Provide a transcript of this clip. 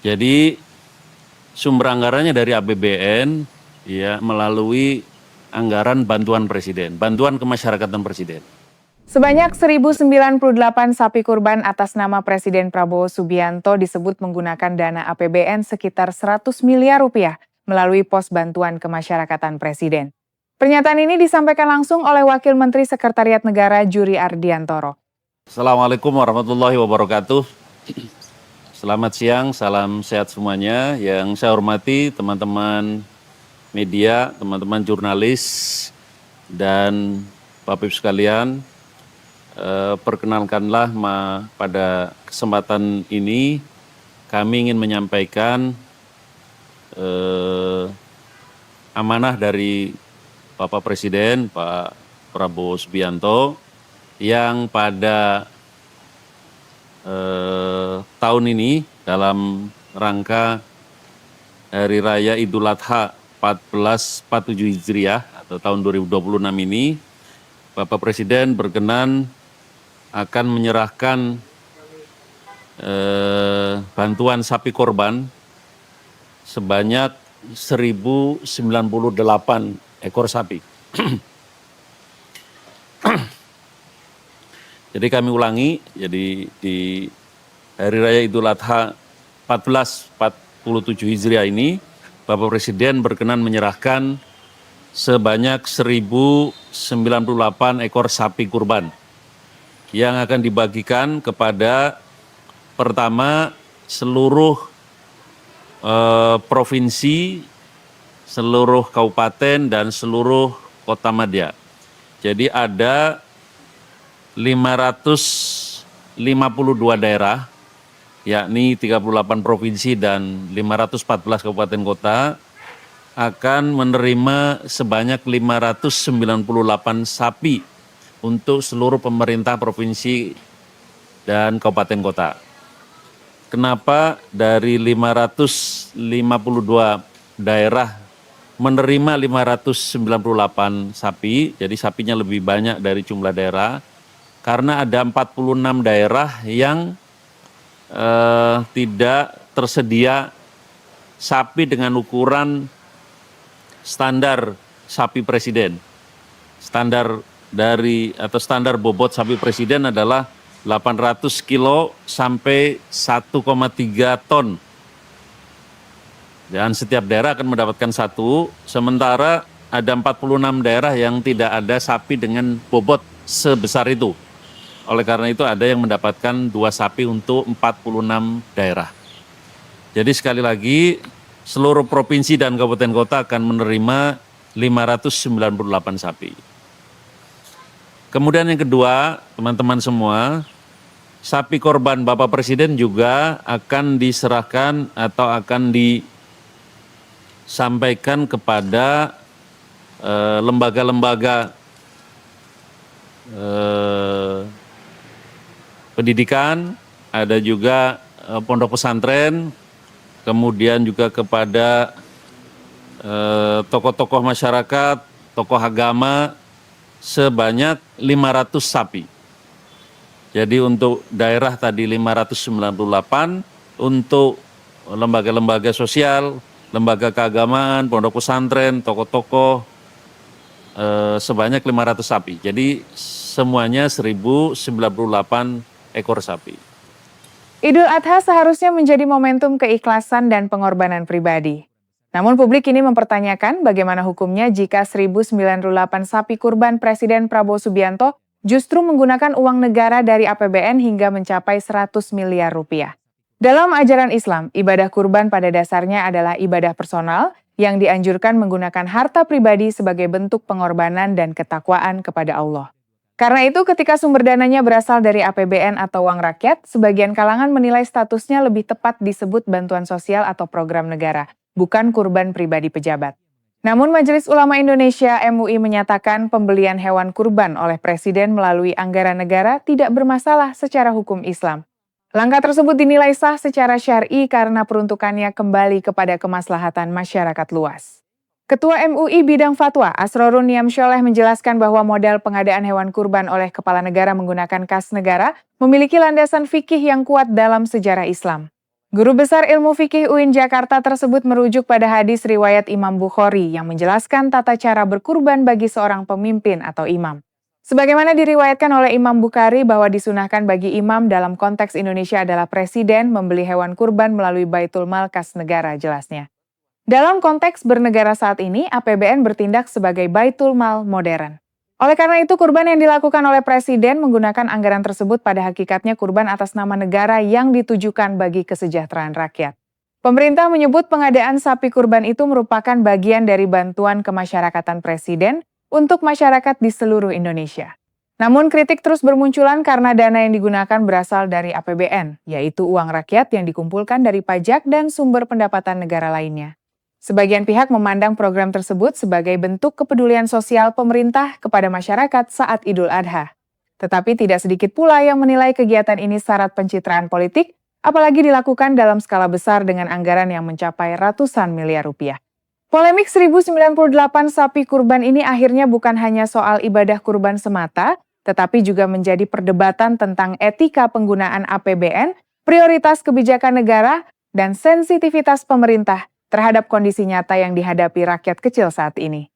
Jadi sumber anggarannya dari APBN ya melalui anggaran bantuan presiden, bantuan kemasyarakatan presiden. Sebanyak 1.098 sapi kurban atas nama Presiden Prabowo Subianto disebut menggunakan dana APBN sekitar 100 miliar rupiah melalui pos bantuan kemasyarakatan Presiden. Pernyataan ini disampaikan langsung oleh Wakil Menteri Sekretariat Negara Juri Ardiantoro. Assalamualaikum warahmatullahi wabarakatuh. Selamat siang, salam sehat semuanya. Yang saya hormati teman-teman media, teman-teman jurnalis, dan Bapak Ibu sekalian, perkenalkanlah pada kesempatan ini kami ingin menyampaikan amanah dari Bapak Presiden, Pak Prabowo Subianto, yang pada tahun ini dalam rangka Hari Raya Idul Adha 1447 Hijriah atau tahun 2026 ini, Bapak Presiden berkenan akan menyerahkan bantuan sapi korban sebanyak 1.098 ekor sapi. Jadi kami ulangi, jadi di Hari Raya Idul Adha 1447 Hijriah ini, Bapak Presiden berkenan menyerahkan sebanyak 1.098 ekor sapi kurban yang akan dibagikan kepada pertama seluruh provinsi, seluruh kabupaten, dan seluruh kota madya. Jadi ada 552 daerah, yakni 38 provinsi dan 514 kabupaten kota, akan menerima sebanyak 598 sapi untuk seluruh pemerintah provinsi dan kabupaten kota. Kenapa dari 552 daerah menerima 598 sapi, jadi sapinya lebih banyak dari jumlah daerah, karena ada 46 daerah yang tidak tersedia sapi dengan ukuran standar sapi presiden. Standar standar bobot sapi presiden adalah 800 kilo sampai 1,3 ton. Dan setiap daerah akan mendapatkan satu, sementara ada 46 daerah yang tidak ada sapi dengan bobot sebesar itu. Oleh karena itu ada yang mendapatkan 2 sapi untuk 46 daerah. Jadi sekali lagi, seluruh provinsi dan kabupaten kota akan menerima 598 sapi. Kemudian yang kedua, teman-teman semua, sapi korban Bapak Presiden juga akan diserahkan atau akan disampaikan kepada lembaga-lembaga pendidikan, ada juga pondok pesantren, kemudian juga kepada tokoh-tokoh masyarakat, tokoh agama, sebanyak 500 sapi. Jadi untuk daerah tadi 598, untuk lembaga-lembaga sosial, lembaga keagamaan, pondok pesantren, tokoh-tokoh, sebanyak 500 sapi. Jadi semuanya 1.098 ekor sapi. Idul Adha seharusnya menjadi momentum keikhlasan dan pengorbanan pribadi. Namun publik ini mempertanyakan bagaimana hukumnya jika 1.098 sapi kurban Presiden Prabowo Subianto justru menggunakan uang negara dari APBN hingga mencapai 100 miliar rupiah. Dalam ajaran Islam, ibadah kurban pada dasarnya adalah ibadah personal yang dianjurkan menggunakan harta pribadi sebagai bentuk pengorbanan dan ketakwaan kepada Allah. Karena itu ketika sumber dananya berasal dari APBN atau uang rakyat, sebagian kalangan menilai statusnya lebih tepat disebut bantuan sosial atau program negara, bukan kurban pribadi pejabat. Namun Majelis Ulama Indonesia (MUI) menyatakan pembelian hewan kurban oleh Presiden melalui anggaran negara tidak bermasalah secara hukum Islam. Langkah tersebut dinilai sah secara syar'i karena peruntukannya kembali kepada kemaslahatan masyarakat luas. Ketua MUI Bidang Fatwa Asrorun Niam Sholeh menjelaskan bahwa modal pengadaan hewan kurban oleh kepala negara menggunakan kas negara memiliki landasan fikih yang kuat dalam sejarah Islam. Guru Besar Ilmu Fikih UIN Jakarta tersebut merujuk pada hadis riwayat Imam Bukhari yang menjelaskan tata cara berkurban bagi seorang pemimpin atau imam. Sebagaimana diriwayatkan oleh Imam Bukhari bahwa disunahkan bagi imam dalam konteks Indonesia adalah presiden membeli hewan kurban melalui Baitul Mal kas negara, jelasnya. Dalam konteks bernegara saat ini, APBN bertindak sebagai Baitul Mal modern. Oleh karena itu, kurban yang dilakukan oleh presiden menggunakan anggaran tersebut pada hakikatnya kurban atas nama negara yang ditujukan bagi kesejahteraan rakyat. Pemerintah menyebut pengadaan sapi kurban itu merupakan bagian dari bantuan kemasyarakatan presiden untuk masyarakat di seluruh Indonesia. Namun kritik terus bermunculan karena dana yang digunakan berasal dari APBN, yaitu uang rakyat yang dikumpulkan dari pajak dan sumber pendapatan negara lainnya. Sebagian pihak memandang program tersebut sebagai bentuk kepedulian sosial pemerintah kepada masyarakat saat Idul Adha. Tetapi tidak sedikit pula yang menilai kegiatan ini syarat pencitraan politik, apalagi dilakukan dalam skala besar dengan anggaran yang mencapai ratusan miliar rupiah. Polemik 1098 sapi kurban ini akhirnya bukan hanya soal ibadah kurban semata, tetapi juga menjadi perdebatan tentang etika penggunaan APBN, prioritas kebijakan negara, dan sensitivitas pemerintah terhadap kondisi nyata yang dihadapi rakyat kecil saat ini.